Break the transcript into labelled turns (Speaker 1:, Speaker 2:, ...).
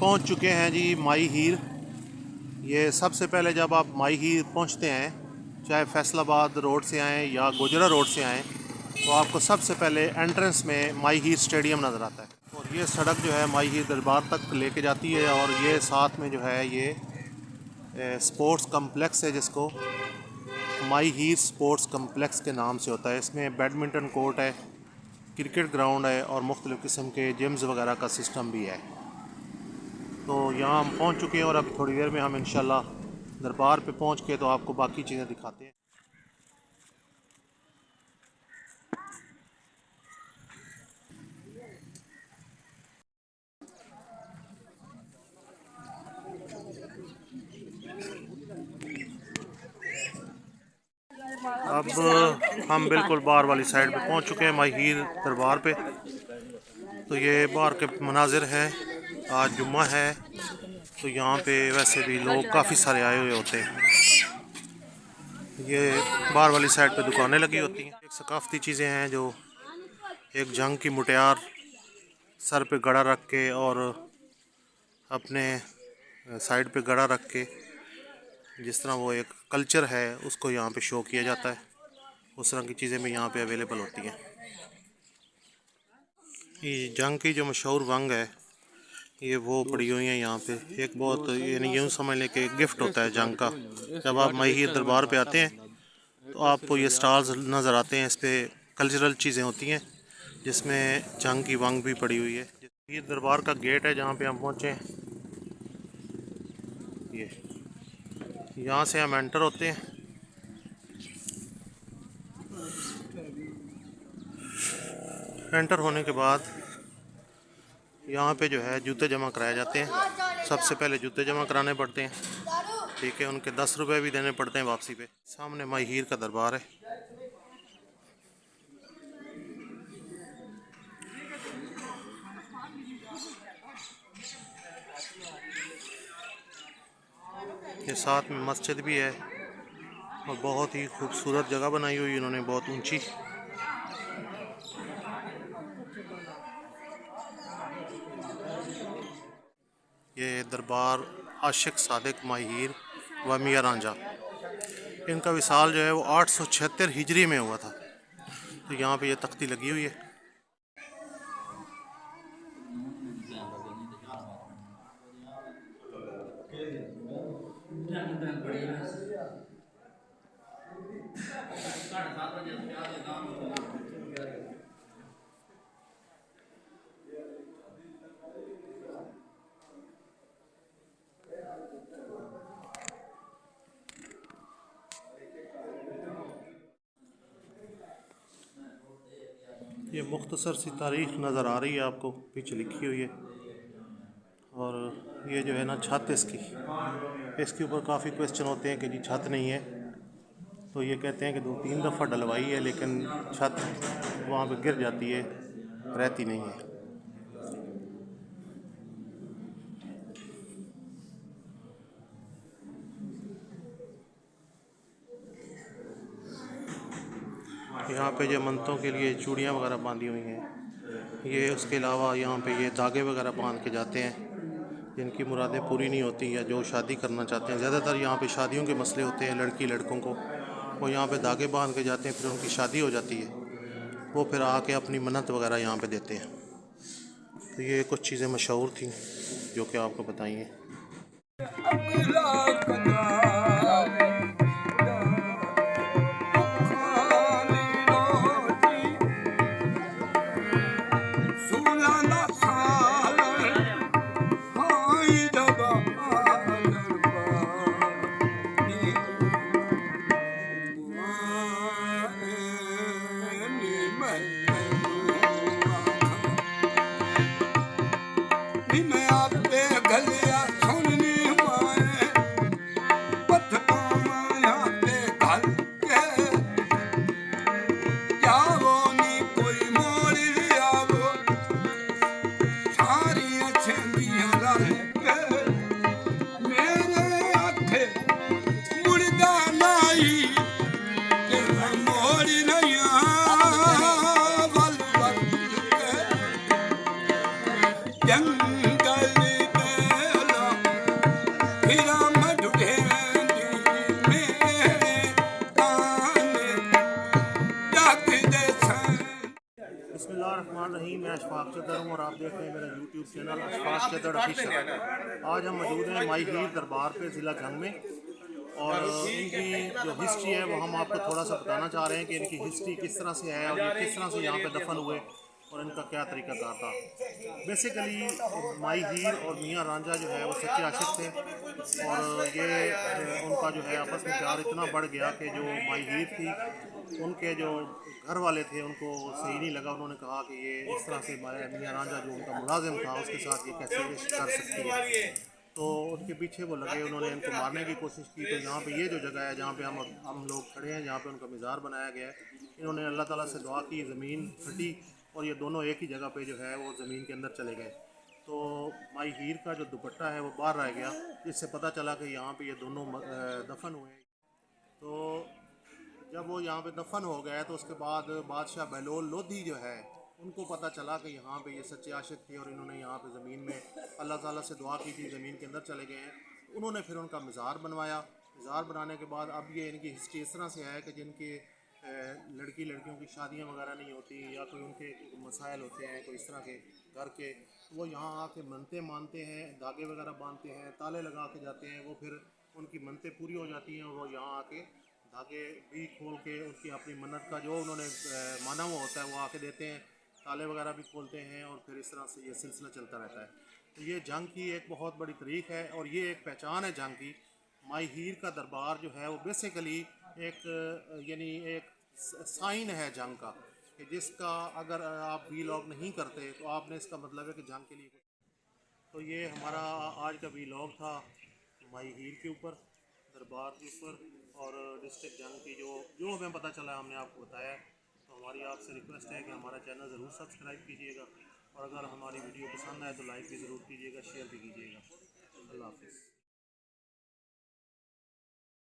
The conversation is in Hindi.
Speaker 1: पहुंच चुके हैं जी माई हीर। ये सबसे पहले जब आप माई हीर पहुंचते हैं, चाहे फैसलाबाद रोड से आएँ या गुजरा रोड से आएँ, तो आपको सबसे पहले एंट्रेंस में माई हीर स्टेडियम नज़र आता है। और ये सड़क जो है माई हीर दरबार तक लेके जाती है। और ये साथ में जो है ये स्पोर्ट्स कम्प्लेक्स है, जिसको माई हीर स्पोर्ट्स कम्प्लेक्स के नाम से होता है। इसमें बैडमिंटन कोर्ट है, क्रिकेट ग्राउंड है और मुख्तलिफ़ किस्म के जिम्स वगैरह का सिस्टम भी है। तो यहाँ हम पहुँच चुके हैं और अब थोड़ी देर में हम इंशाल्लाह दरबार पे पहुँच के तो आपको बाकी चीज़ें दिखाते हैं। अब हम बिल्कुल बाहर वाली साइड पे पहुँच चुके हैं माई हीर दरबार पे। तो ये बाहर के मनाजिर हैं। आज जुम्मा है तो यहाँ पे वैसे भी लोग काफ़ी सारे आए हुए होते हैं। ये बाहर वाली साइड पे दुकानें लगी होती हैं। एक सकाफ़ती चीज़ें हैं जो एक जंग की मुटियार सर पे गड़ा रख के और अपने साइड पे गड़ा रख के, जिस तरह वो एक कल्चर है उसको यहाँ पे शो किया जाता है, उस तरह की चीज़ें भी यहाँ पे अवेलेबल होती हैं। ये जंग की जो मशहूर वंग है ये वो पड़ी हुई है यहाँ पे। एक बहुत यानी यूँ समझ लें कि गिफ्ट होता है जंग का। जब आप माई हीर दरबार पे आते हैं तो आपको ये स्टॉल्स नज़र आते हैं, इस पर कल्चरल चीज़ें होती हैं जिसमें जंग की वंग भी पड़ी हुई है। ये दरबार का गेट है जहाँ पे हम पहुँचे हैं। ये यहाँ से हम एंटर होते हैं। एंटर होने के बाद यहाँ पे जो है जूते जमा कराए जाते हैं। सबसे पहले जूते जमा कराने पड़ते हैं, ठीक है। उनके 10 रुपये भी देने पड़ते हैं वापसी पे। सामने माई हीर का दरबार है। ये साथ में मस्जिद भी है और बहुत ही खूबसूरत जगह बनाई हुई इन्होंने, बहुत ऊंची। ये दरबार आशिक सादिक माई हीर व मियां रांझा, इनका विसाल जो है वो 876 हिजरी में हुआ था। तो यहाँ पे ये तख्ती लगी हुई है। ये मुख्तसर सी तारीख नज़र आ रही है आपको, पीछे लिखी हुई है। और ये जो है ना छत इसकी, इसके ऊपर काफ़ी क्वेश्चन होते हैं कि जी छत नहीं है। तो ये कहते हैं कि 2-3 दफ़ा डलवाई है लेकिन छत वहाँ पे गिर जाती है, रहती नहीं है। यहाँ पे जो मंतों के लिए चूड़ियाँ वगैरह बांधी हुई हैं, ये उसके अलावा यहाँ पे ये धागे वगैरह बांध के जाते हैं जिनकी मुरादें पूरी नहीं होती या जो शादी करना चाहते हैं। ज़्यादातर यहाँ पे शादियों के मसले होते हैं, लड़की लड़कों को वो यहाँ पे धागे बांध के जाते हैं, फिर उनकी शादी हो जाती है, वो फिर आके अपनी मन्नत वगैरह यहाँ पे देते हैं। तो ये कुछ चीज़ें मशहूर थी जो कि आपको बताई हैं। Method official. आज हम मौजूद हैं माई हीर दरबार पे ज़िला जंग में, और इनकी जो हिस्ट्री है वो हम आपको थोड़ा सा बताना चाह रहे हैं कि इनकी हिस्ट्री किस तरह से है और ये किस तरह से यहाँ पे दफन हुए और इनका क्या तरीक़ाकार था। बेसिकली माई हीर और मियाँ रांझा जो है वो सच्चे आशिक थे, और ये उनका जो है आपस में प्यार इतना बढ़ गया कि जो माई हीर थी उनके जो घर वाले थे उनको सही नहीं लगा। उन्होंने कहा कि ये इस तरह से मियाँ रांझा जो उनका मुलाजिम था उसके साथ ये कैसे कर सकती है। तो उनके पीछे वो लगे, उन्होंने इनको मारने की कोशिश की। तो यहाँ पे ये जो जगह है जहाँ पे हम लोग खड़े हैं, जहाँ पे उनका मज़ार बनाया गया है, इन्होंने अल्लाह ताला से दुआ की, ज़मीन फटी और ये दोनों एक ही जगह पे जो है वो ज़मीन के अंदर चले गए। तो माई हीर का जो दुपट्टा है वो बाहर रह गया, जिससे पता चला कि यहाँ पे ये दोनों दफन हुए। तो जब वो यहाँ पे दफन हो गए तो उसके बाद बादशाह बहलोल लोधी जो है उनको पता चला कि यहाँ पे ये सच्चे आशिक थे और इन्होंने यहाँ पे ज़मीन में अल्लाह ताला से दुआ की थी, ज़मीन के अंदर चले गए हैं। उन्होंने फिर उनका मज़ार बनवाया। मज़ार बनाने के बाद अब ये इनकी हिस्ट्री इस तरह से है कि जिनके लड़कियों की शादियाँ वगैरह नहीं होती या कोई उनके मसाइल होते हैं कोई इस तरह के घर के, वो यहाँ आके मन्नतें मानते हैं, धागे वगैरह बांधते हैं, ताले लगा के जाते हैं। वो फिर उनकी मन्नतें पूरी हो जाती हैं और वो यहाँ आके धागे भी खोल के उसकी अपनी मन्नत का जो उन्होंने माना हुआ होता है वो आके देते हैं, ताले वगैरह भी खोलते हैं, और फिर इस तरह से ये सिलसिला चलता रहता है। तो ये जंग की एक बहुत बड़ी तारीख है और ये एक पहचान है जंग की। माई हीर का दरबार जो है वो बेसिकली एक यानी एक साइन है जंग का, कि जिसका अगर आप वीलॉग नहीं करते तो आपने इसका मतलब है कि जंग के लिए कुछ। तो ये हमारा आज का वीलॉग था माई हीर के ऊपर, दरबार के ऊपर और डिस्ट्रिक्ट जंग की जो जो हमें पता चला हमने आपको बताया। तो हमारी आपसे रिक्वेस्ट है कि हमारा चैनल ज़रूर सब्सक्राइब कीजिएगा, और अगर हमारी वीडियो पसंद आए तो लाइक भी ज़रूर कीजिएगा, शेयर भी कीजिएगा। अल्लाह हाफिज़।